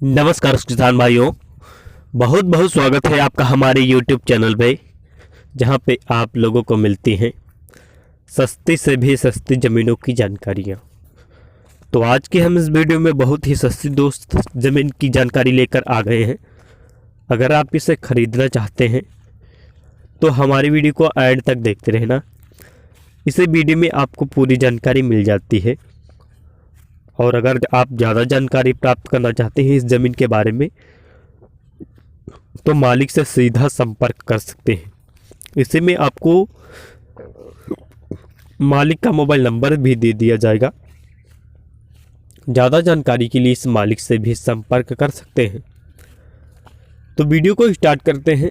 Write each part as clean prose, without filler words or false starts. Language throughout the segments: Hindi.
नमस्कार किसान भाइयों, बहुत बहुत स्वागत है आपका हमारे YouTube चैनल पे, जहां पे आप लोगों को मिलती हैं सस्ती से भी सस्ती ज़मीनों की जानकारियां। तो आज के हम इस वीडियो में बहुत ही सस्ती दोस्त ज़मीन की जानकारी लेकर आ गए हैं। अगर आप इसे ख़रीदना चाहते हैं तो हमारी वीडियो को एंड तक देखते रहना। इस वीडियो में आपको पूरी जानकारी मिल जाती है। और अगर आप ज़्यादा जानकारी प्राप्त करना चाहते हैं इस ज़मीन के बारे में तो मालिक से सीधा संपर्क कर सकते हैं। इसी में आपको मालिक का मोबाइल नंबर भी दे दिया जाएगा। ज़्यादा जानकारी के लिए इस मालिक से भी संपर्क कर सकते हैं। तो वीडियो को स्टार्ट करते हैं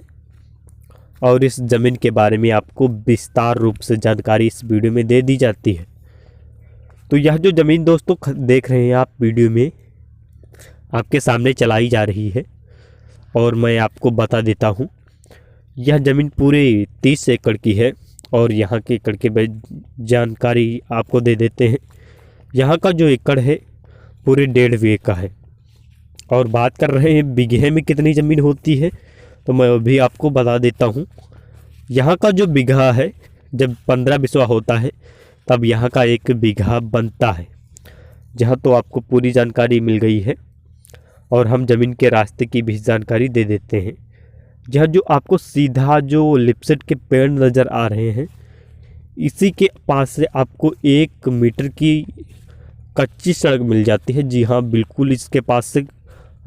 और इस ज़मीन के बारे में आपको विस्तार रूप से जानकारी इस वीडियो में दे दी जाती है। तो यह जो ज़मीन दोस्तों देख रहे हैं आप वीडियो में, आपके सामने चलाई जा रही है और मैं आपको बता देता हूँ। यह ज़मीन पूरे 30 एकड़ की है और यहाँ के एकड़ के जानकारी आपको दे देते हैं। यहाँ का जो एकड़ है पूरे 1.5 बीघे का है। और बात कर रहे हैं बीघे में कितनी ज़मीन होती है, तो मैं अभी आपको बता देता हूँ। यहाँ का जो बीघा है, जब 15 बिस्वा होता है तब यहाँ का 1 बीघा बनता है। जहाँ तो आपको पूरी जानकारी मिल गई है। और हम ज़मीन के रास्ते की भी जानकारी दे देते हैं। जहाँ जो आपको सीधा जो लिपसेट के पेड़ नज़र आ रहे हैं, इसी के पास से आपको 1 मीटर की कच्ची सड़क मिल जाती है। जी हाँ, बिल्कुल इसके पास से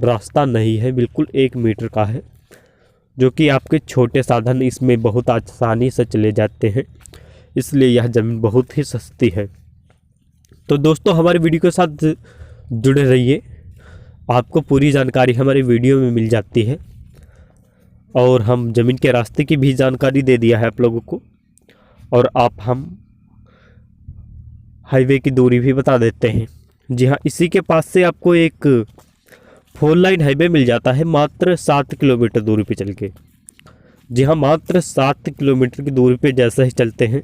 रास्ता नहीं है, बिल्कुल 1 मीटर का है, जो कि आपके छोटे साधन इसमें बहुत आसानी से चले जाते हैं। इसलिए यह ज़मीन बहुत ही सस्ती है। तो दोस्तों हमारे वीडियो के साथ जुड़े रहिए, आपको पूरी जानकारी हमारी वीडियो में मिल जाती है। और हम ज़मीन के रास्ते की भी जानकारी दे दिया है आप लोगों को। और हम हाईवे की दूरी भी बता देते हैं। जी हाँ, इसी के पास से आपको एक 4 लाइन हाईवे मिल जाता है मात्र 7 किलोमीटर दूरी पे चल के। जी हाँ, मात्र 7 किलोमीटर की दूरी पे जैसे ही चलते हैं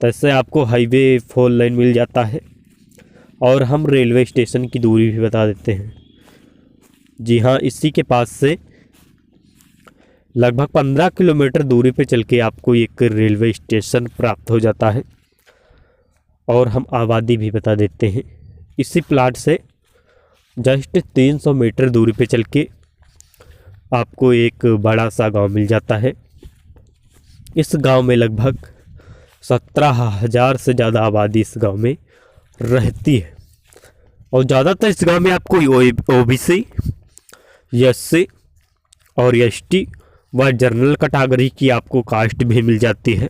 तैसे आपको हाईवे 4 लाइन मिल जाता है। और हम रेलवे स्टेशन की दूरी भी बता देते हैं। जी हाँ, इसी के पास से लगभग 15 किलोमीटर दूरी पे चल के आपको एक रेलवे स्टेशन प्राप्त हो जाता है। और हम आबादी भी बता देते हैं। इसी प्लाट से जस्ट 300 मीटर दूरी पे चल के आपको एक बड़ा सा गांव मिल जाता है। इस गांव में लगभग 17,000 से ज़्यादा आबादी इस गांव में रहती है। और ज़्यादातर इस गांव में आपको OBC, SC और ST व जनरल कैटेगरी की आपको कास्ट भी मिल जाती है।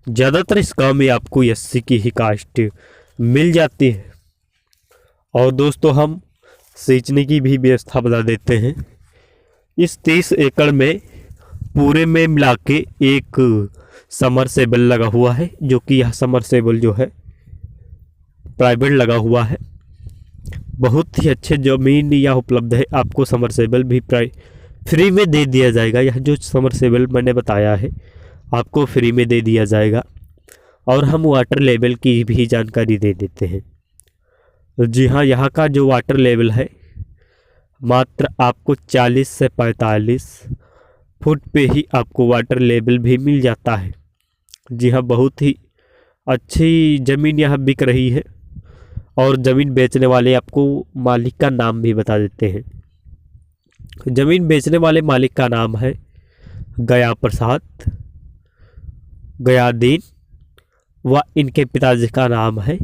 ज़्यादातर इस गांव में आपको SC की ही कास्ट मिल जाती है। और दोस्तों हम सींचने की भी व्यवस्था बता देते हैं। इस 30 एकड़ में पूरे में मिला के एक समरसेबल लगा हुआ है, जो कि यह समरसेबल जो है प्राइवेट लगा हुआ है। बहुत ही अच्छे ज़मीन यह उपलब्ध है। आपको समरसेबल भी फ्री में दे दिया जाएगा। यह जो समरसेबल मैंने बताया है आपको फ्री में दे दिया जाएगा। और हम वाटर लेवल की भी जानकारी दे देते हैं। जी हाँ, यहाँ का जो वाटर लेवल है मात्र आपको 40 से 45 फुट पे ही आपको वाटर लेवल भी मिल जाता है। जी हाँ, बहुत ही अच्छी ज़मीन यहाँ बिक रही है। और ज़मीन बेचने वाले आपको मालिक का नाम भी बता देते हैं। ज़मीन बेचने वाले मालिक का नाम है गया प्रसाद, गयादीन व इनके पिताजी का नाम है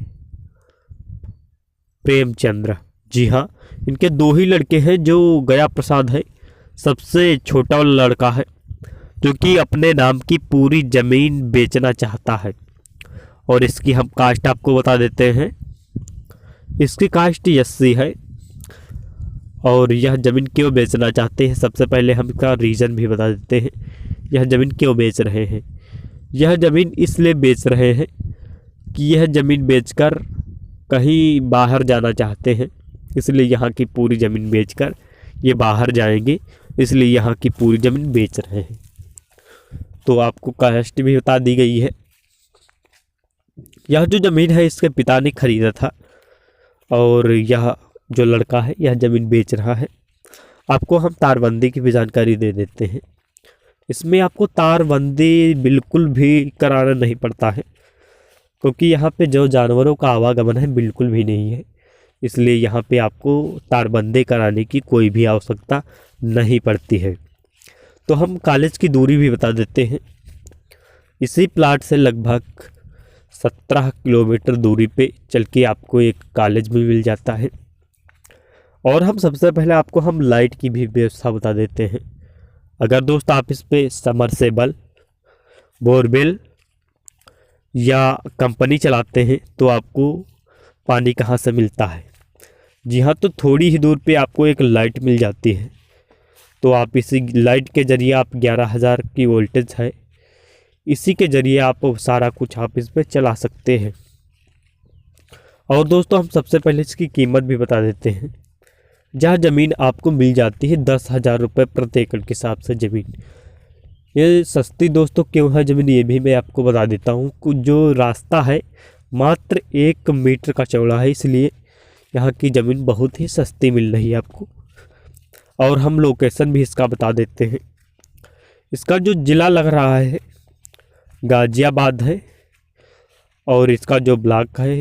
प्रेमचंद्र। जी हाँ, इनके 2 ही लड़के हैं। जो गया प्रसाद है सबसे छोटा वाला लड़का है, जो कि अपने नाम की पूरी ज़मीन बेचना चाहता है। और इसकी हम कास्ट आपको बता देते हैं। इसकी कास्ट SC है। और यह ज़मीन क्यों बेचना चाहते हैं, सबसे पहले हम इसका रीज़न भी बता देते हैं। यह ज़मीन क्यों बेच रहे हैं। यह ज़मीन इसलिए बेच रहे हैं कि यह ज़मीन बेचकर कहीं बाहर जाना चाहते हैं। इसलिए यहाँ की पूरी ज़मीन बेचकर ये बाहर जाएंगे, इसलिए यहाँ की पूरी ज़मीन बेच रहे हैं। तो आपको कास्ट भी बता दी गई है। यह जो ज़मीन है इसके पिता ने खरीदा था और यह जो लड़का है यह ज़मीन बेच रहा है। आपको हम तारबंदी की भी जानकारी दे देते हैं। इसमें आपको तारबंदी बिल्कुल भी कराना नहीं पड़ता है, क्योंकि यहाँ पे जो जानवरों का आवागमन है बिल्कुल भी नहीं है, इसलिए यहाँ पे आपको तारबंदी कराने की कोई भी आवश्यकता नहीं पड़ती है। तो हम कॉलेज की दूरी भी बता देते हैं। इसी प्लाट से लगभग 17 किलोमीटर दूरी पे चल के आपको एक कॉलेज भी मिल जाता है। और हम सबसे पहले आपको हम लाइट की भी व्यवस्था बता देते हैं। अगर दोस्त आप इस पे समरसेबल, बोरवेल या कंपनी चलाते हैं तो आपको पानी कहाँ से मिलता है? जी हाँ, तो थोड़ी ही दूर पे आपको एक लाइट मिल जाती है। तो आप इसी लाइट के ज़रिए आप 11,000 की वोल्टेज है, इसी के ज़रिए आप सारा कुछ आप इस पे चला सकते हैं। और दोस्तों हम सबसे पहले इसकी कीमत भी बता देते हैं। जहाँ ज़मीन आपको मिल जाती है 10,000 रुपये प्रति एकड़ के हिसाब से ज़मीन। ये सस्ती दोस्तों क्यों है ज़मीन, ये भी मैं आपको बता देता हूँ। कुछ जो रास्ता है मात्र 1 मीटर का चौड़ा है, इसलिए यहाँ की ज़मीन बहुत ही सस्ती मिल रही है आपको। और हम लोकेशन भी इसका बता देते हैं। इसका जो ज़िला लग रहा है गाज़ियाबाद है, और इसका जो ब्लॉक है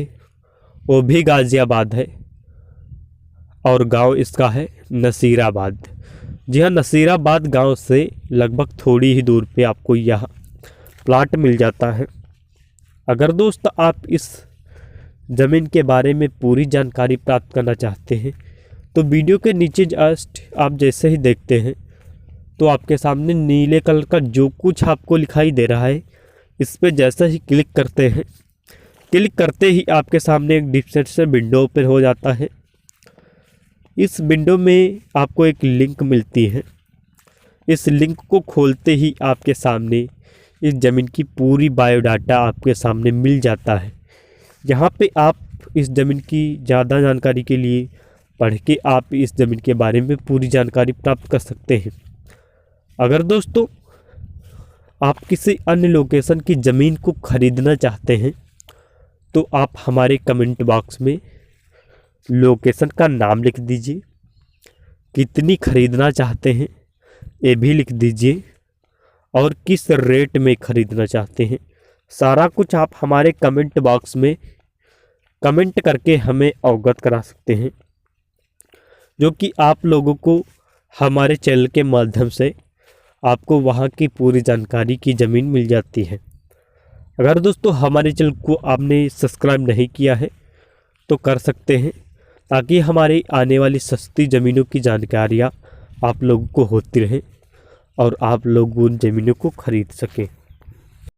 वो भी गाज़ियाबाद है, और गांव इसका है नसीराबाद। जी हाँ, नसीराबाद गांव से लगभग थोड़ी ही दूर पे आपको यह प्लाट मिल जाता है। अगर दोस्त आप इस ज़मीन के बारे में पूरी जानकारी प्राप्त करना चाहते हैं तो वीडियो के नीचे जस्ट आप जैसे ही देखते हैं तो आपके सामने नीले कलर का जो कुछ आपको दिखाई दे रहा है, इस पर जैसे ही क्लिक करते हैं, क्लिक करते ही आपके सामने एक डिस्क्रिप्शन विंडो ओपन हो जाता है। इस विंडो में आपको एक लिंक मिलती है। इस लिंक को खोलते ही आपके सामने इस ज़मीन की पूरी बायोडाटा आपके सामने मिल जाता है। यहाँ पे आप इस ज़मीन की ज़्यादा जानकारी के लिए पढ़ के आप इस ज़मीन के बारे में पूरी जानकारी प्राप्त कर सकते हैं। अगर दोस्तों आप किसी अन्य लोकेशन की ज़मीन को ख़रीदना चाहते हैं तो आप हमारे कमेंट बॉक्स में लोकेशन का नाम लिख दीजिए, कितनी ख़रीदना चाहते हैं ये भी लिख दीजिए, और किस रेट में ख़रीदना चाहते हैं। सारा कुछ आप हमारे कमेंट बॉक्स में कमेंट करके हमें अवगत करा सकते हैं, जो कि आप लोगों को हमारे चैनल के माध्यम से आपको वहाँ की पूरी जानकारी की ज़मीन मिल जाती है। अगर दोस्तों हमारे चैनल को आपने सब्सक्राइब नहीं किया है तो कर सकते हैं, ताकि हमारी आने वाली सस्ती ज़मीनों की जानकारियाँ आप लोगों को होती रहे और आप लोग उन ज़मीनों को ख़रीद सकें।